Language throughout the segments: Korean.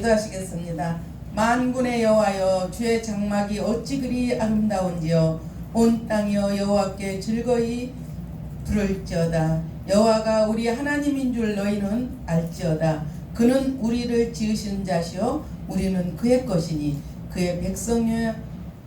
기도하시겠습니다. 만군의 여호와여, 주의 장막이 어찌 그리 아름다운지요. 온 땅이여 여호와께 즐거이 부를지어다. 여호와가 우리 하나님인 줄 너희는 알지어다. 그는 우리를 지으신 자시요 우리는 그의 것이니 그의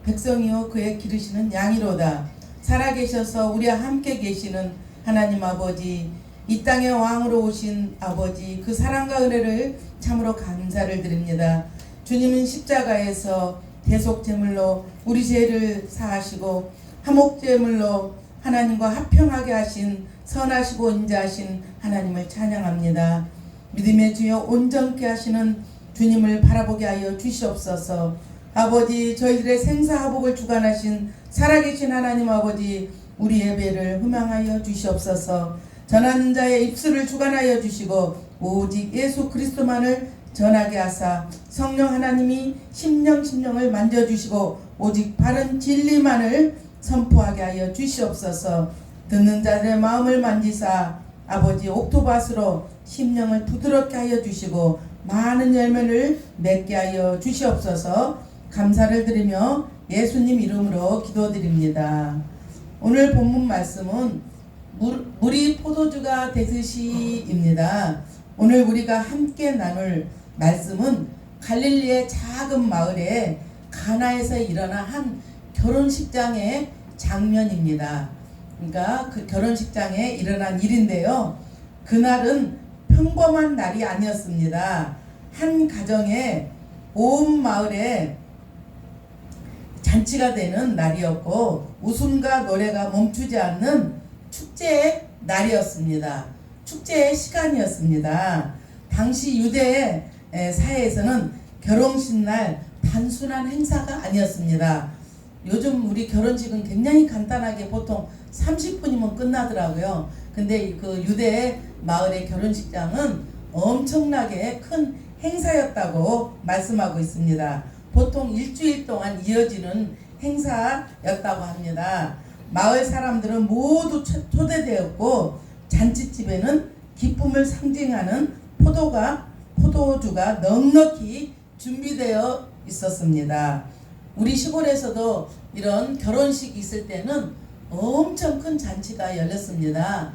백성이요 그의 기르시는 양이로다. 살아계셔서 우리와 함께 계시는 하나님 아버지, 이 땅의 왕으로 오신 아버지, 그 사랑과 은혜를 참으로 감사를 드립니다. 주님은 십자가에서 대속제물로 우리 죄를 사하시고 화목제물로 하나님과 화평하게 하신 선하시고 인자하신 하나님을 찬양합니다. 믿음의 주여 온전케 하시는 주님을 바라보게 하여 주시옵소서. 아버지, 저희들의 생사화복을 주관하신 살아계신 하나님 아버지, 우리 예배를 흠양하여 주시옵소서. 전하는 자의 입술을 주관하여 주시고 오직 예수 그리스도만을 전하게 하사 성령 하나님이 심령을 만져주시고 오직 바른 진리만을 선포하게 하여 주시옵소서. 듣는 자들의 마음을 만지사 아버지 옥토밭으로 심령을 부드럽게 하여 주시고 많은 열매를 맺게 하여 주시옵소서. 감사를 드리며 예수님 이름으로 기도드립니다. 오늘 본문 말씀은 물이 포도주가 되듯이입니다. 오늘 우리가 함께 나눌 말씀은 갈릴리의 작은 마을에 가나에서 일어난 한 결혼식장의 장면입니다. 그러니까 그 결혼식장에 일어난 일인데요. 그날은 평범한 날이 아니었습니다. 한 가정에 온 마을에 잔치가 되는 날이었고 웃음과 노래가 멈추지 않는 축제의 날이었습니다. 축제의 시간이었습니다. 당시 유대 사회에서는 결혼식 날 단순한 행사가 아니었습니다. 요즘 우리 결혼식은 굉장히 간단하게 보통 30분이면 끝나더라고요. 근데 그 유대 마을의 결혼식장은 엄청나게 큰 행사였다고 말씀하고 있습니다. 보통 일주일 동안 이어지는 행사였다고 합니다. 마을 사람들은 모두 초대되었고 잔치집에는 기쁨을 상징하는 포도주가 넉넉히 준비되어 있었습니다. 우리 시골에서도 이런 결혼식이 있을 때는 엄청 큰 잔치가 열렸습니다.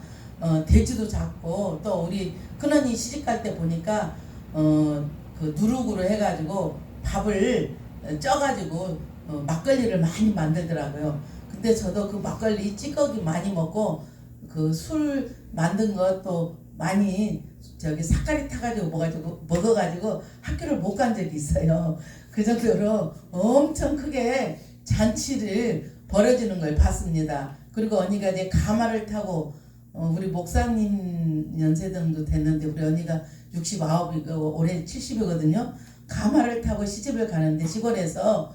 돼지도 잡고 또 우리 큰언니 시집갈 때 보니까 그 누룩으로 해가지고 밥을 쪄가지고 막걸리를 많이 만들더라고요. 근데 저도 그 막걸리 찌꺼기 많이 먹고 그 술 만든 것도 많이 저기 삭가리 타가지고 먹어가지고 학교를 못 간 적이 있어요. 그 정도로 엄청 크게 잔치를 벌어지는 걸 봤습니다. 그리고 언니가 이제 가마를 타고 우리 목사님 연세 정도 됐는데 우리 언니가 69이고 올해 70이거든요. 가마를 타고 시집을 가는데 시골에서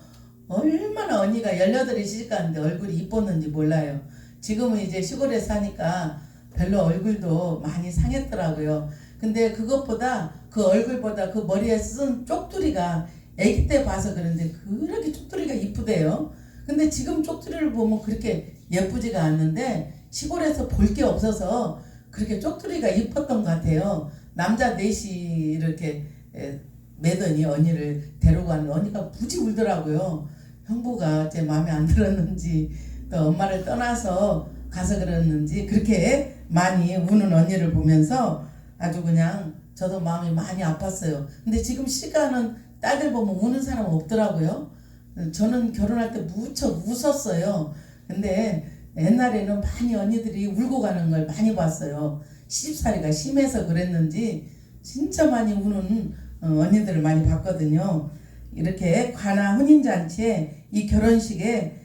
얼마나 언니가 18이 시집 가는데 얼굴이 이뻤는지 몰라요. 지금은 이제 시골에 사니까 별로 얼굴도 많이 상했더라고요. 근데 그것보다 그 얼굴보다 그 머리에 쓴 쪽두리가 아기 때 봐서 그런데 그렇게 쪽두리가 이쁘대요. 근데 지금 쪽두리를 보면 그렇게 예쁘지가 않는데 시골에서 볼 게 없어서 그렇게 쪽두리가 이뻤던 것 같아요. 남자 넷이 이렇게 매더니 언니를 데리고 가는 언니가 무지 울더라고요. 형부가 제 마음에 안 들었는지 또 엄마를 떠나서 가서 그랬는지 그렇게 많이 우는 언니를 보면서 아주 그냥 저도 마음이 많이 아팠어요. 근데 지금 시간은 딸들 보면 우는 사람 없더라고요. 저는 결혼할 때 무척 웃었어요. 근데 옛날에는 많이 언니들이 울고 가는 걸 많이 봤어요. 시집살이가 심해서 그랬는지 진짜 많이 우는 언니들을 많이 봤거든요. 이렇게 가나 혼인잔치에 이 결혼식에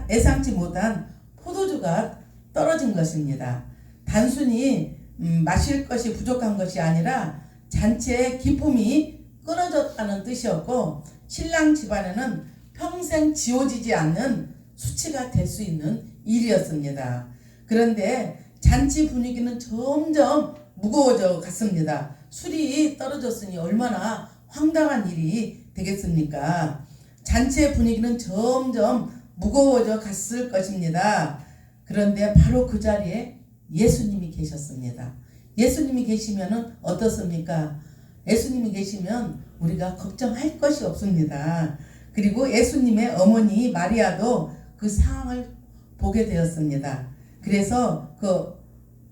예상치 못한 포도주가 떨어진 것입니다. 단순히 마실 것이 부족한 것이 아니라 잔치의 기쁨이 끊어졌다는 뜻이었고 신랑 집안에는 평생 지워지지 않는 수치가 될 수 있는 일이었습니다. 그런데 잔치 분위기는 점점 무거워져 갔습니다. 술이 떨어졌으니 얼마나 황당한 일이 되겠습니까? 잔치의 분위기는 점점 무거워져 갔을 것입니다. 그런데 바로 그 자리에 예수님이 계셨습니다. 예수님이 계시면은 어떻습니까? 예수님이 계시면 우리가 걱정할 것이 없습니다. 그리고 예수님의 어머니 마리아도 그 상황을 보게 되었습니다. 그래서 그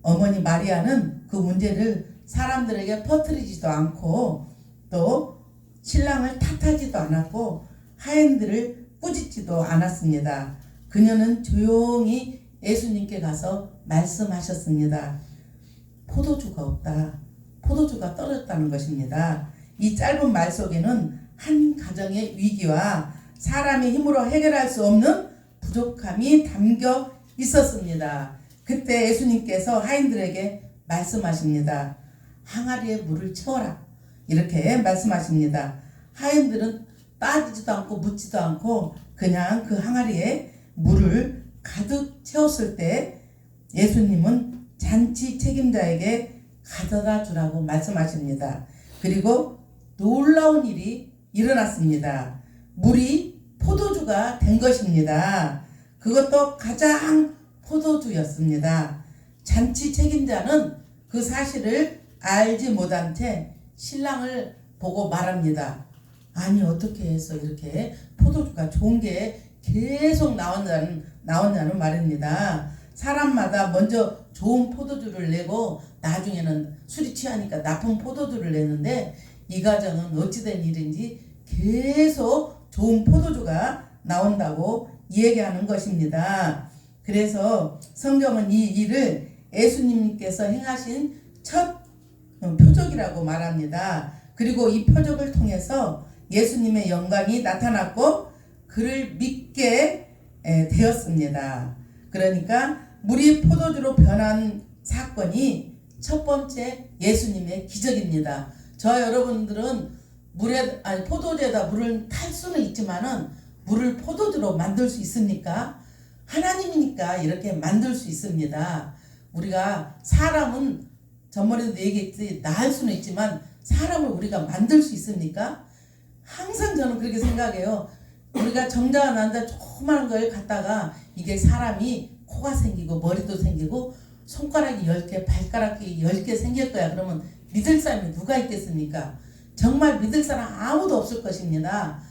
어머니 마리아는 그 문제를 사람들에게 퍼뜨리지도 않고 또 신랑을 탓하지도 않았고 하인들을 꾸짖지도 않았습니다. 그녀는 조용히 예수님께 가서 말씀하셨습니다. 포도주가 없다. 포도주가 떨어졌다는 것입니다. 이 짧은 말 속에는 한 가정의 위기와 사람의 힘으로 해결할 수 없는 부족함이 담겨 있었습니다. 그때 예수님께서 하인들에게 말씀하십니다. 항아리에 물을 채워라. 이렇게 말씀하십니다. 하인들은 따지지도 않고 묻지도 않고 그냥 그 항아리에 물을 가득 채웠을 때 예수님은 잔치 책임자에게 가져다 주라고 말씀하십니다. 그리고 놀라운 일이 일어났습니다. 물이 포도주가 된 것입니다. 그것도 가장 포도주였습니다. 잔치 책임자는 그 사실을 알지 못한 채 신랑을 보고 말합니다. 아니 어떻게 해서 이렇게 포도주가 좋은 게 계속 나왔냐는 말입니다. 사람마다 먼저 좋은 포도주를 내고 나중에는 술이 취하니까 나쁜 포도주를 내는데 이 가정은 어찌된 일인지 계속 좋은 포도주가 나온다고 얘기하는 것입니다. 그래서 성경은 이 일을 예수님께서 행하신 첫 표적이라고 말합니다. 그리고 이 표적을 통해서 예수님의 영광이 나타났고 그를 믿게 되었습니다. 그러니까 물이 포도주로 변한 사건이 첫 번째 예수님의 기적입니다. 저 여러분들은 포도주에다 물을 탈 수는 있지만은 물을 포도주로 만들 수 있습니까? 하나님이니까 이렇게 만들 수 있습니다. 우리가 사람은 전번에도 얘기했지 나 할 수는 있지만 사람을 우리가 만들 수 있습니까? 항상 저는 그렇게 생각해요. 우리가 정자가 난다 조그마한 걸 갖다가 이게 사람이 코가 생기고 머리도 생기고 손가락이 10개 발가락이 10개 생길 거야. 그러면 믿을 사람이 누가 있겠습니까? 정말 믿을 사람 아무도 없을 것입니다.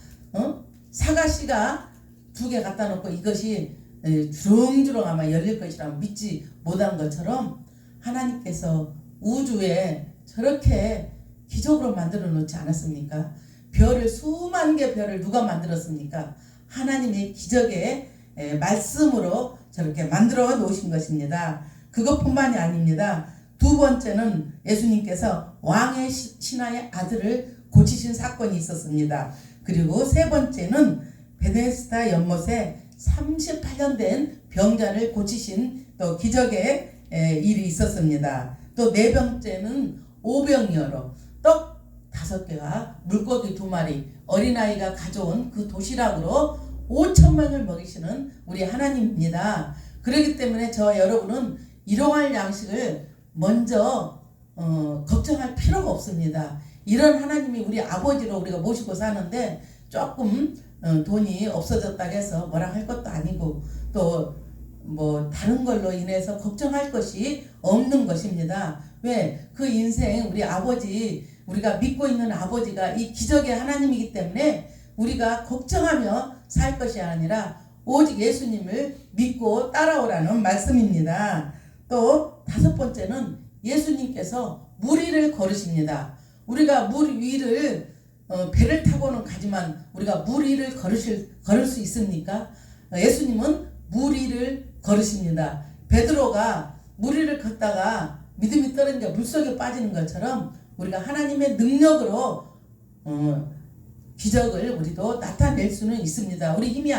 사과씨가 2개 갖다 놓고 이것이 주렁주렁 아마 열릴 것이라고 믿지 못한 것처럼 하나님께서 우주에 저렇게 기적으로 만들어 놓지 않았습니까? 별을 수만 개 별을 누가 만들었습니까? 하나님의 기적의 말씀으로 저렇게 만들어 놓으신 것입니다. 그것뿐만이 아닙니다. 두 번째는 예수님께서 왕의 신하의 아들을 고치신 사건이 있었습니다. 그리고 세 번째는 베데스다 연못에 38년 된 병자를 고치신 또 기적의 일이 있었습니다. 또 네 번째는 오병이어로 떡 5개와 물고기 2마리 어린아이가 가져온 그 도시락으로 5,000명을 먹이시는 우리 하나님입니다. 그렇기 때문에 저와 여러분은 일용할 양식을 먼저 걱정할 필요가 없습니다. 이런 하나님이 우리 아버지로 우리가 모시고 사는데 조금 돈이 없어졌다고 해서 뭐라 할 것도 아니고 또 뭐 다른 걸로 인해서 걱정할 것이 없는 것입니다. 왜? 그 인생 우리 아버지 우리가 믿고 있는 아버지가 이 기적의 하나님이기 때문에 우리가 걱정하며 살 것이 아니라 오직 예수님을 믿고 따라오라는 말씀입니다. 또 5번째는 예수님께서 물 위를 걸으십니다. 우리가 물 위를 배를 타고는 가지만 우리가 물 위를 걸을 수 있습니까? 예수님은 물 위를 걸으십니다. 베드로가 물 위를 걷다가 믿음이 떨어지니까 물속에 빠지는 것처럼 우리가 하나님의 능력으로 기적을 우리도 나타낼 수는 있습니다. 우리 힘이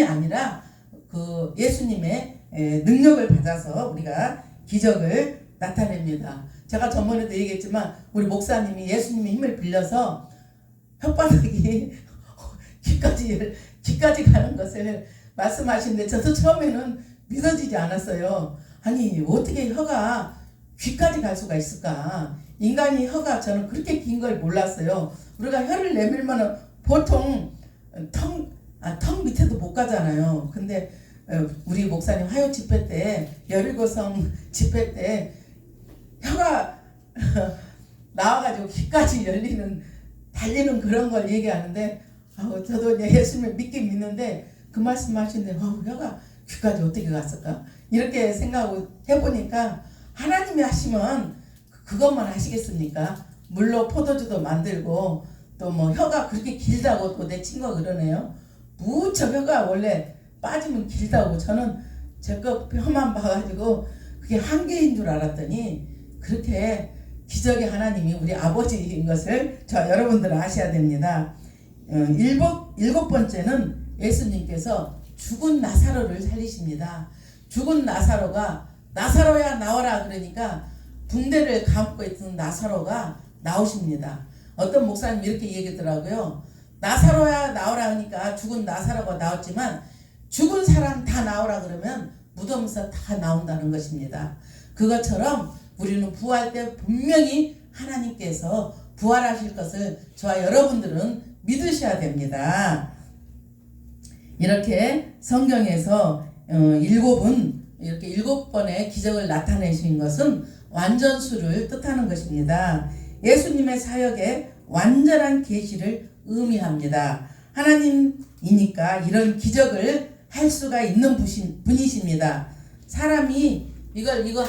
아니라 그 예수님의 능력을 받아서 우리가 기적을 나타냅니다. 제가 전번에도 얘기했지만 우리 목사님이 예수님의 힘을 빌려서 혓바닥이 귀까지 가는 것을 말씀하시는데 저도 처음에는 믿어지지 않았어요. 아니 어떻게 혀가 귀까지 갈 수가 있을까? 인간이 혀가 저는 그렇게 긴 걸 몰랐어요. 우리가 혀를 내밀면 보통 턱 밑에도 못 가잖아요. 근데 우리 목사님 화요 집회 때 17성 집회 때 혀가 나와가지고 귀까지 열리는 달리는 그런 걸 얘기하는데 저도 이제 예수님을 믿긴 믿는데 그 말씀하시는데 혀가 귀까지 어떻게 갔을까 이렇게 생각을 해보니까 하나님이 하시면 그것만 하시겠습니까? 물로 포도주도 만들고 또 뭐 혀가 그렇게 길다고 또 내 친구가 그러네요. 무척 혀가 원래 빠지면 길다고 저는 제 거 혀만 봐가지고 그게 한계인 줄 알았더니 그렇게 기적의 하나님이 우리 아버지인 것을 여러분들은 아셔야 됩니다. 일곱 번째는 예수님께서 죽은 나사로를 살리십니다. 죽은 나사로가 나사로야 나와라 그러니까 붕대를 감고 있던 나사로가 나오십니다. 어떤 목사님 이렇게 얘기하더라고요. 나사로야 나오라 하니까 죽은 나사로가 나왔지만 죽은 사람 다 나오라 그러면 무덤에서 다 나온다는 것입니다. 그것처럼 우리는 부활 때 분명히 하나님께서 부활하실 것을 저와 여러분들은 믿으셔야 됩니다. 이렇게 성경에서 이렇게 7번의 기적을 나타내신 것은 완전수를 뜻하는 것입니다. 예수님의 사역에 완전한 계시를 의미합니다. 하나님이니까 이런 기적을 할 수가 있는 분이십니다. 사람이 이거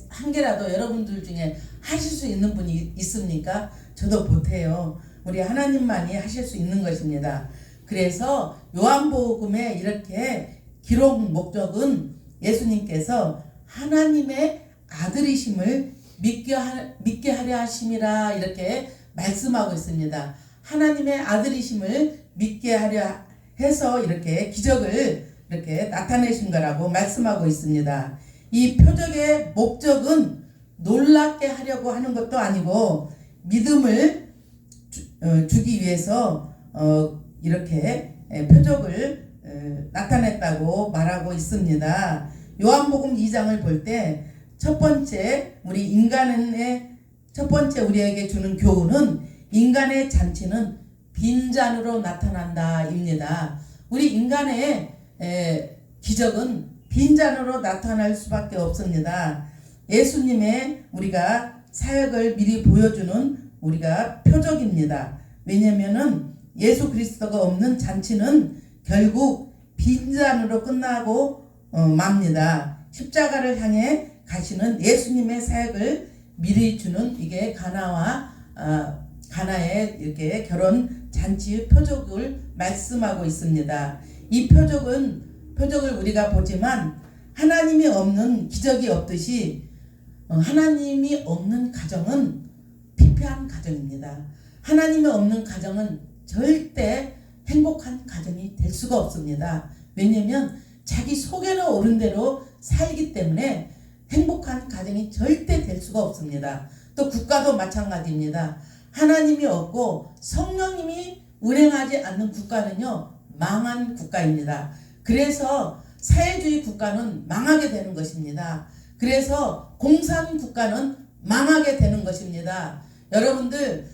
한 개라도 여러분들 중에 하실 수 있는 분이 있습니까? 저도 못해요. 우리 하나님만이 하실 수 있는 것입니다. 그래서 요한복음에 이렇게 기록 목적은 예수님께서 하나님의 아들이심을 믿게 하려 하심이라 이렇게 말씀하고 있습니다. 하나님의 아들이심을 믿게 하려 해서 이렇게 기적을 이렇게 나타내신 거라고 말씀하고 있습니다. 이 표적의 목적은 놀랍게 하려고 하는 것도 아니고 믿음을 주기 위해서 이렇게 표적을 나타냈다고 말하고 있습니다. 요한복음 2장을 볼 때 첫 번째 우리에게 주는 교훈은 인간의 잔치는 빈잔으로 나타난다 입니다. 우리 인간의 기적은 빈잔으로 나타날 수밖에 없습니다. 예수님의 우리가 사역을 미리 보여주는 우리가 표적입니다. 왜냐면은 예수 그리스도가 없는 잔치는 결국 빈잔으로 끝나고 맙니다. 십자가를 향해 가시는 예수님의 사역을 미리 주는 이게 가나의 이렇게 결혼 잔치 표적을 말씀하고 있습니다. 이 표적을 우리가 보지만 하나님이 없는 기적이 없듯이 하나님이 없는 가정은 피폐한 가정입니다. 하나님이 없는 가정은 절대 행복한 가정이 될 수가 없습니다. 왜냐하면 자기 속에는 옳은 대로 살기 때문에 행복한 가정이 절대 될 수가 없습니다. 또 국가도 마찬가지입니다. 하나님이 없고 성령님이 운행하지 않는 국가는요 망한 국가입니다. 그래서 사회주의 국가는 망하게 되는 것입니다. 그래서 공산 국가는 망하게 되는 것입니다. 여러분들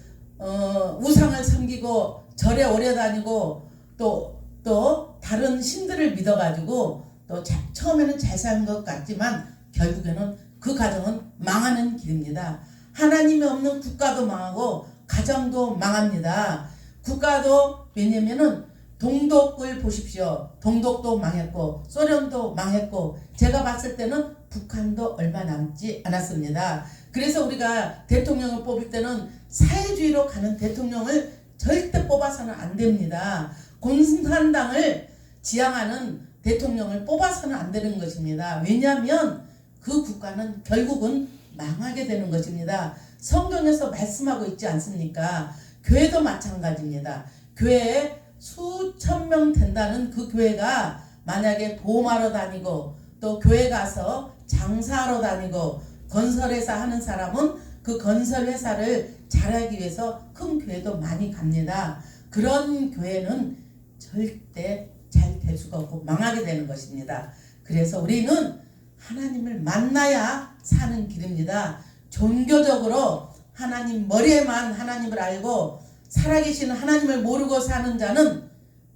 우상을 섬기고 절에 오래 다니고 또 다른 신들을 믿어가지고 또 처음에는 잘 사는 것 같지만 결국에는 그 가정은 망하는 길입니다. 하나님이 없는 국가도 망하고 가정도 망합니다. 국가도 왜냐면은 동독을 보십시오. 동독도 망했고 소련도 망했고 제가 봤을 때는 북한도 얼마 남지 않았습니다. 그래서 우리가 대통령을 뽑을 때는 사회주의로 가는 대통령을 절대 뽑아서는 안 됩니다. 공산당을 지향하는 대통령을 뽑아서는 안 되는 것입니다. 왜냐하면 그 국가는 결국은 망하게 되는 것입니다. 성경에서 말씀하고 있지 않습니까? 교회도 마찬가지입니다. 교회에 수천 명 된다는 그 교회가 만약에 보험하러 다니고 또 교회 가서 장사하러 다니고 건설회사 하는 사람은 그 건설회사를 잘하기 위해서 큰 교회도 많이 갑니다. 그런 교회는 절대 잘 될 수가 없고 망하게 되는 것입니다. 그래서 우리는 하나님을 만나야 사는 길입니다. 종교적으로 하나님 머리에만 하나님을 알고 살아계신 하나님을 모르고 사는 자는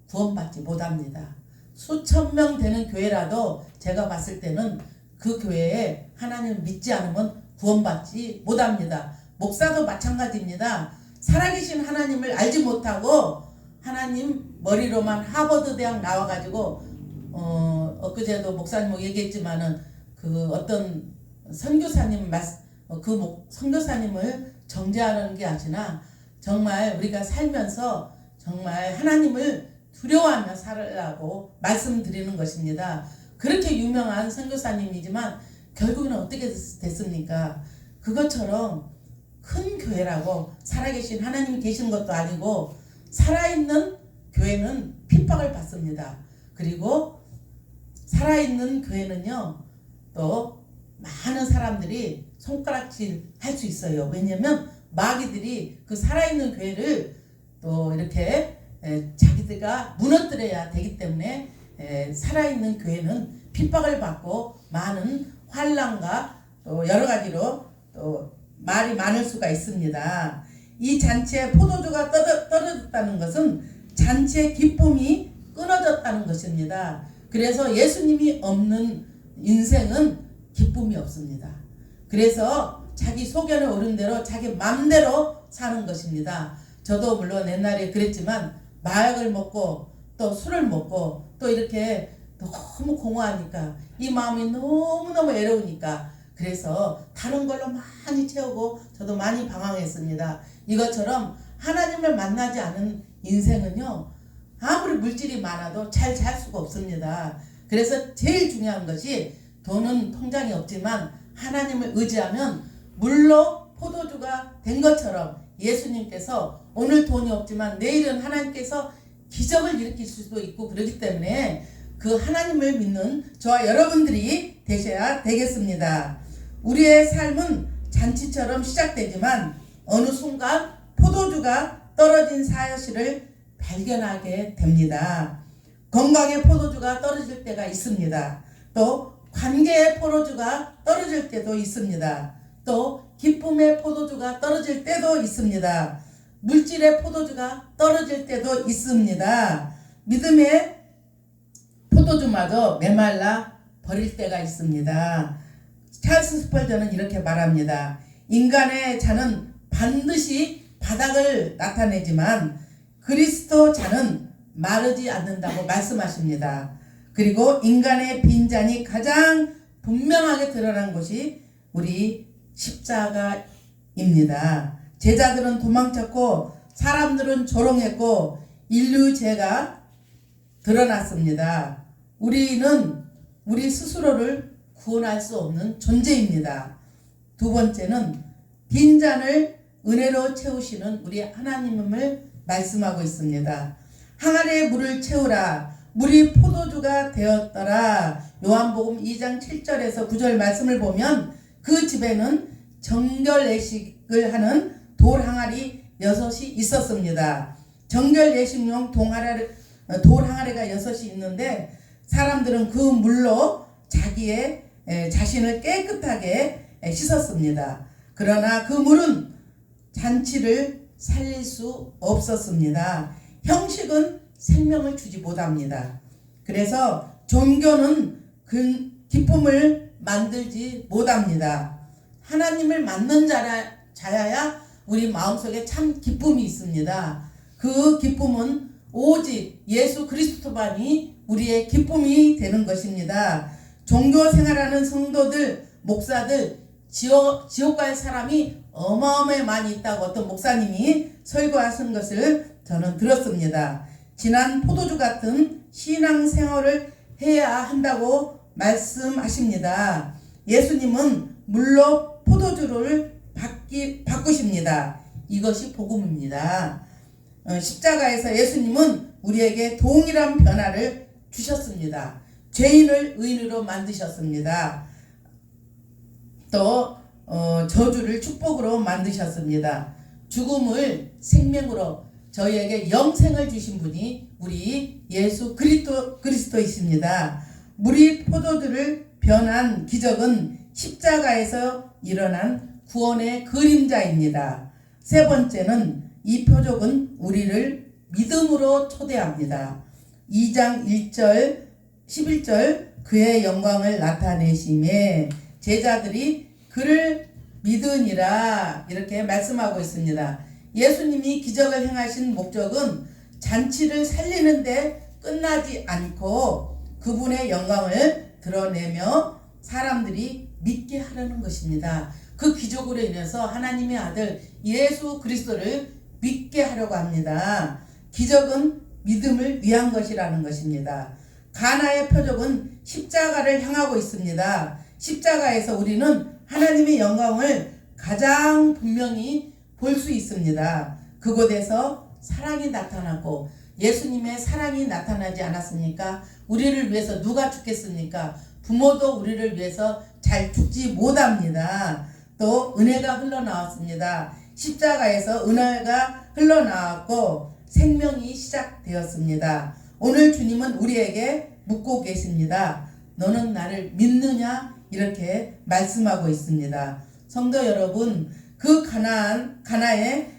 구원받지 못합니다. 수천 명 되는 교회라도 제가 봤을 때는 그 교회에 하나님을 믿지 않으면 구원받지 못합니다. 목사도 마찬가지입니다. 살아계신 하나님을 알지 못하고 하나님 머리로만 하버드 대학 나와가지고 엊그제도 목사님 얘기했지만은 그 어떤 선교사님 선교사님을 정죄하는 게 아니라 정말 우리가 살면서 정말 하나님을 두려워하며 살으라고 말씀드리는 것입니다. 그렇게 유명한 선교사님이지만 결국은 어떻게 됐습니까? 그것처럼 큰 교회라고 살아계신 하나님이 계신 것도 아니고 살아있는 교회는 핍박을 받습니다. 그리고 살아있는 교회는요 또 많은 사람들이 손가락질 할 수 있어요. 왜냐면 마귀들이 그 살아있는 교회를 또 이렇게 자기들가 무너뜨려야 되기 때문에 살아있는 교회는 핍박을 받고 많은 환난과 또 여러 가지로 또 말이 많을 수가 있습니다. 이 잔치에 포도주가 떨어졌다는 것은 잔치의 기쁨이 끊어졌다는 것입니다. 그래서 예수님이 없는 인생은 기쁨이 없습니다. 그래서 자기 소견에 오른 대로 자기 맘대로 사는 것입니다. 저도 물론 옛날에 그랬지만 마약을 먹고 또 술을 먹고 또 이렇게 너무 공허하니까 이 마음이 너무너무 외로우니까 그래서 다른 걸로 많이 채우고 저도 많이 방황했습니다. 이것처럼 하나님을 만나지 않은 인생은요 아무리 물질이 많아도 잘 살 수가 없습니다. 그래서 제일 중요한 것이 돈은 통장에 없지만 하나님을 의지하면 물로 포도주가 된 것처럼 예수님께서 오늘 돈이 없지만 내일은 하나님께서 기적을 일으킬 수도 있고 그렇기 때문에 그 하나님을 믿는 저와 여러분들이 되셔야 되겠습니다. 우리의 삶은 잔치처럼 시작되지만 어느 순간 포도주가 떨어진 사실을 발견하게 됩니다. 건강의 포도주가 떨어질 때가 있습니다. 또 관계의 포도주가 떨어질 때도 있습니다. 또 기쁨의 포도주가 떨어질 때도 있습니다. 물질의 포도주가 떨어질 때도 있습니다. 믿음의 포도주마저 메말라 버릴 때가 있습니다. 찰스 스펄전은 이렇게 말합니다. 인간의 잔은 반드시 바닥을 나타내지만 그리스도 잔은 마르지 않는다고 말씀하십니다. 그리고 인간의 빈잔이 가장 분명하게 드러난 것이 우리 십자가입니다. 제자들은 도망쳤고 사람들은 조롱했고 인류 죄가 드러났습니다. 우리는 우리 스스로를 구원할 수 없는 존재입니다. 두 번째는 빈잔을 은혜로 채우시는 우리 하나님을 말씀하고 있습니다. 항아리에 물을 채우라. 물이 포도주가 되었더라. 요한복음 2장 7절에서 9절 말씀을 보면 그 집에는 정결 예식을 하는 돌 항아리 6이 있었습니다. 정결 예식용 돌 항아리가 6이 있는데 사람들은 그 물로 자신을 깨끗하게 씻었습니다. 그러나 그 물은 잔치를 살릴 수 없었습니다. 형식은 생명을 주지 못합니다. 그래서 종교는 그 기쁨을 만들지 못합니다. 하나님을 만난 자야야 우리 마음속에 참 기쁨이 있습니다. 그 기쁨은 오직 예수 그리스도만이 우리의 기쁨이 되는 것입니다. 종교 생활하는 성도들, 목사들, 지옥 갈 사람이 어마어마하게 많이 있다고 어떤 목사님이 설교하신 것을 저는 들었습니다. 진한 포도주 같은 신앙생활을 해야 한다고 말씀하십니다. 예수님은 물로 포도주를 바꾸십니다. 이것이 복음입니다. 십자가에서 예수님은 우리에게 동일한 변화를 주셨습니다. 죄인을 의인으로 만드셨습니다. 또 저주를 축복으로 만드셨습니다. 죽음을 생명으로 저희에게 영생을 주신 분이 우리 예수 그리스도이십니다. 물이 포도주를 변한 기적은 십자가에서 일어난 구원의 그림자입니다. 세 번째는 이 표적은 우리를 믿음으로 초대합니다. 2장 1절 11절 그의 영광을 나타내심에 제자들이 그를 믿으니라 이렇게 말씀하고 있습니다. 예수님이 기적을 행하신 목적은 잔치를 살리는데 끝나지 않고 그분의 영광을 드러내며 사람들이 믿게 하려는 것입니다. 그 기적으로 인해서 하나님의 아들 예수 그리스도를 믿게 하려고 합니다. 기적은 믿음을 위한 것이라는 것입니다. 가나의 표적은 십자가를 향하고 있습니다. 십자가에서 우리는 하나님의 영광을 가장 분명히 볼 수 있습니다. 그곳에서 사랑이 나타났고 예수님의 사랑이 나타나지 않았습니까? 우리를 위해서 누가 죽겠습니까? 부모도 우리를 위해서 잘 죽지 못합니다. 또 은혜가 흘러나왔습니다. 십자가에서 은혜가 흘러나왔고 생명이 시작되었습니다. 오늘 주님은 우리에게 묻고 계십니다. 너는 나를 믿느냐? 이렇게 말씀하고 있습니다. 성도 여러분, 그 가나의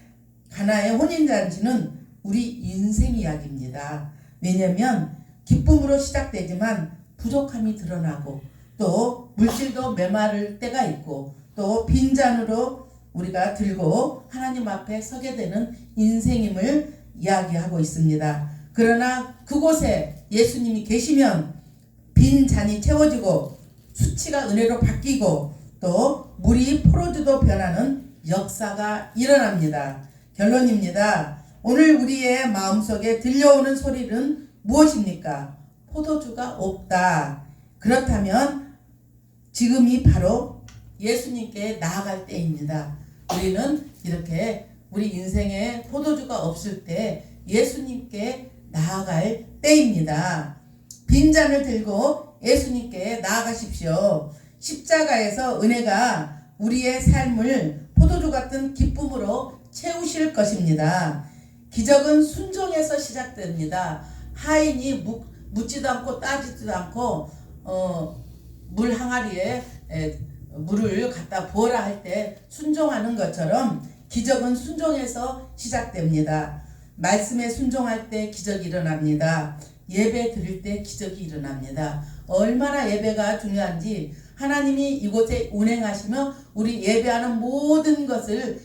혼인잔치는 우리 인생 이야기입니다. 왜냐하면 기쁨으로 시작되지만 부족함이 드러나고 또 물질도 메마를 때가 있고 또 빈잔으로 우리가 들고 하나님 앞에 서게 되는 인생임을 이야기하고 있습니다. 그러나 그곳에 예수님이 계시면 빈 잔이 채워지고 수치가 은혜로 바뀌고 또 물이 포도주로 변하는 역사가 일어납니다. 결론입니다. 오늘 우리의 마음속에 들려오는 소리는 무엇입니까? 포도주가 없다. 그렇다면 지금이 바로 예수님께 나아갈 때입니다. 우리는 이렇게 우리 인생에 포도주가 없을 때 예수님께 나아갈 때입니다. 빈잔을 들고 예수님께 나아가십시오. 십자가에서 은혜가 우리의 삶을 포도주 같은 기쁨으로 채우실 것입니다. 기적은 순종에서 시작됩니다. 하인이 묻지도 않고 따지지도 않고 물 항아리에 물을 갖다 부어라 할 때 순종하는 것처럼 기적은 순종에서 시작됩니다. 말씀에 순종할 때 기적이 일어납니다. 예배 드릴 때 기적이 일어납니다. 얼마나 예배가 중요한지 하나님이 이곳에 운행하시며 우리 예배하는 모든 것을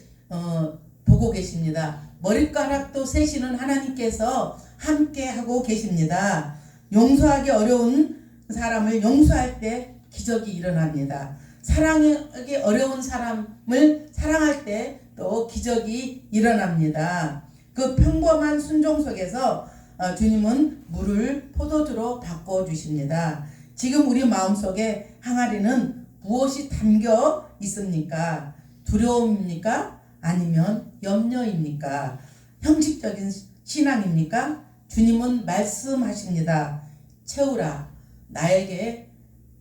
보고 계십니다. 머리카락도 세시는 하나님께서 함께 하고 계십니다. 용서하기 어려운 사람을 용서할 때 기적이 일어납니다. 사랑하기 어려운 사람을 사랑할 때 또 기적이 일어납니다. 그 평범한 순종 속에서 주님은 물을 포도주로 바꿔주십니다. 지금 우리 마음속에 항아리는 무엇이 담겨 있습니까? 두려움입니까? 아니면 염려입니까? 형식적인 신앙입니까? 주님은 말씀하십니다. 채우라. 나에게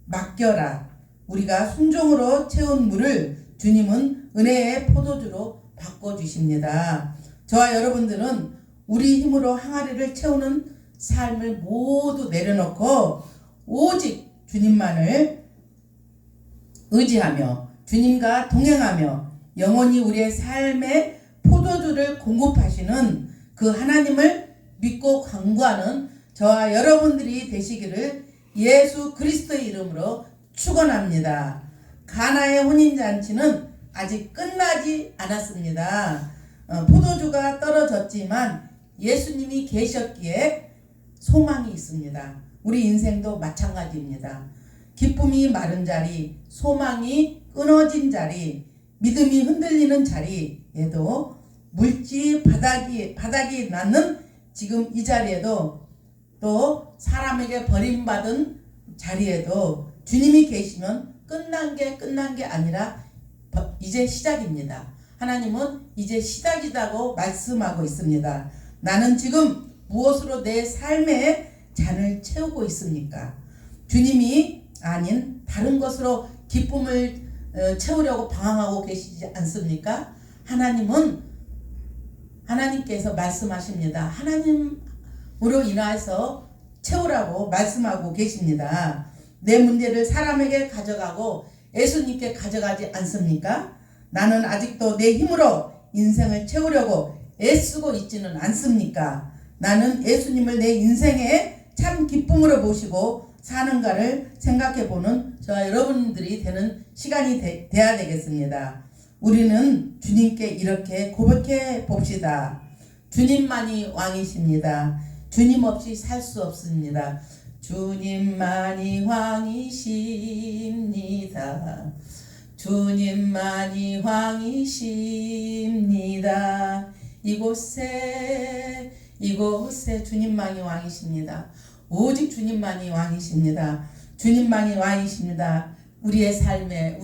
맡겨라. 우리가 순종으로 채운 물을 주님은 은혜의 포도주로 바꿔주십니다. 저와 여러분들은 우리 힘으로 항아리를 채우는 삶을 모두 내려놓고 오직 주님만을 의지하며 주님과 동행하며 영원히 우리의 삶의 포도주를 공급하시는 그 하나님을 믿고 간구하는 저와 여러분들이 되시기를 예수 그리스도의 이름으로 축원합니다. 가나의 혼인잔치는 아직 끝나지 않았습니다. 포도주가 떨어졌지만 예수님이 계셨기에 소망이 있습니다. 우리 인생도 마찬가지입니다. 기쁨이 마른 자리, 소망이 끊어진 자리, 믿음이 흔들리는 자리에도 물질 바닥이 나는 지금 이 자리에도 또 사람에게 버림받은 자리에도 주님이 계시면 끝난 게 아니라 이제 시작입니다. 하나님은 이제 시작이라고 말씀하고 있습니다. 나는 지금 무엇으로 내 삶의 잔을 채우고 있습니까? 주님이 아닌 다른 것으로 기쁨을 채우려고 방황하고 계시지 않습니까? 하나님께서 말씀하십니다. 하나님으로 인해서 채우라고 말씀하고 계십니다. 내 문제를 사람에게 가져가고 예수님께 가져가지 않습니까? 나는 아직도 내 힘으로 인생을 채우려고 애쓰고 있지는 않습니까? 나는 예수님을 내 인생의 참 기쁨으로 모시고 사는가를 생각해보는 저와 여러분들이 되는 시간이 돼야 되겠습니다. 우리는 주님께 이렇게 고백해 봅시다. 주님만이 왕이십니다. 주님 없이 살 수 없습니다. 주님만이 왕이십니다. 주님만이 왕이십니다. 이곳에 주님만이 왕이십니다. 오직 주님만이 왕이십니다. 주님만이 왕이십니다. 우리의 삶에,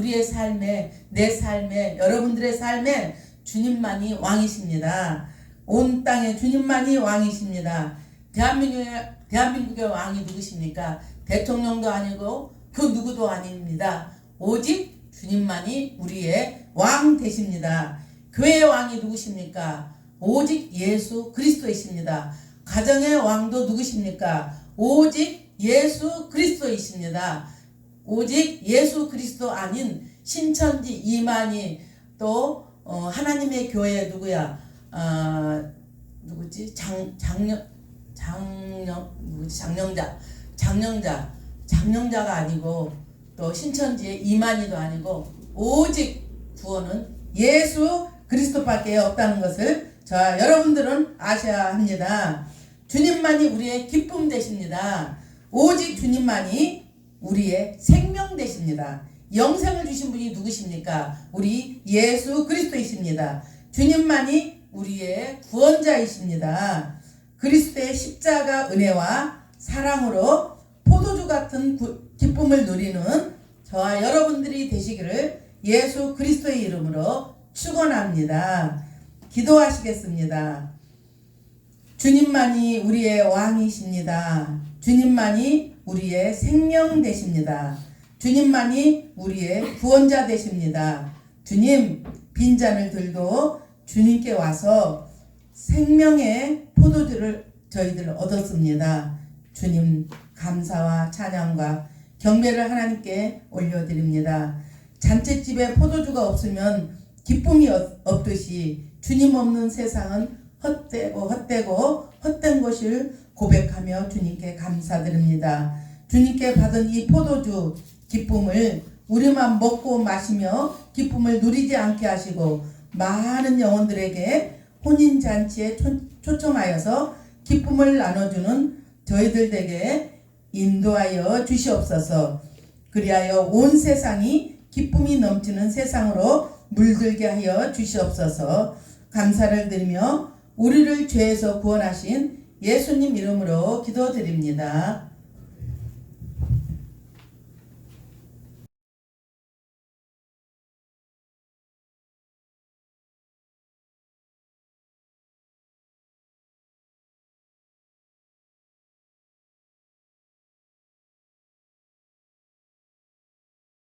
내 삶에, 여러분들의 삶에 주님만이 왕이십니다. 온 땅에 주님만이 왕이십니다. 대한민국의 왕이 누구십니까? 대통령도 아니고 그 누구도 아닙니다. 오직 주님만이 우리의 왕 되십니다. 교회의 왕이 누구십니까? 오직 예수 그리스도이십니다. 가정의 왕도 누구십니까? 오직 예수 그리스도이십니다. 오직 예수 그리스도 아닌 신천지 이만희 또 하나님의 교회 누구야? 누구지? 장영자가 아니고 또 신천지의 이만희도 아니고 오직 구원은 예수 그리스도밖에 없다는 것을 자 여러분들은 아셔야 합니다. 주님만이 우리의 기쁨 되십니다. 오직 주님만이 우리의 생명 되십니다. 영생을 주신 분이 누구십니까? 우리 예수 그리스도이십니다. 주님만이 우리의 구원자이십니다. 그리스도의 십자가 은혜와 사랑으로 포도주 같은 기쁨을 누리는 저와 여러분들이 되시기를 예수 그리스도의 이름으로 축원합니다. 기도하시겠습니다. 주님만이 우리의 왕이십니다. 주님만이 우리의 생명 되십니다. 주님만이 우리의 구원자 되십니다. 주님, 빈잔을 들고 주님께 와서 생명의 포도주를 저희들 얻었습니다. 주님, 감사와 찬양과 경배를 하나님께 올려드립니다. 잔치집에 포도주가 없으면 기쁨이 없듯이 주님 없는 세상은 헛된 것을 고백하며 주님께 감사드립니다. 주님께 받은 이 포도주 기쁨을 우리만 먹고 마시며 기쁨을 누리지 않게 하시고 많은 영혼들에게 혼인잔치에 초청하여서 기쁨을 나눠주는 저희들에게 인도하여 주시옵소서. 그리하여 온 세상이 기쁨이 넘치는 세상으로 물들게 하여 주시옵소서. 감사를 드리며 우리를 죄에서 구원하신 예수님 이름으로 기도드립니다.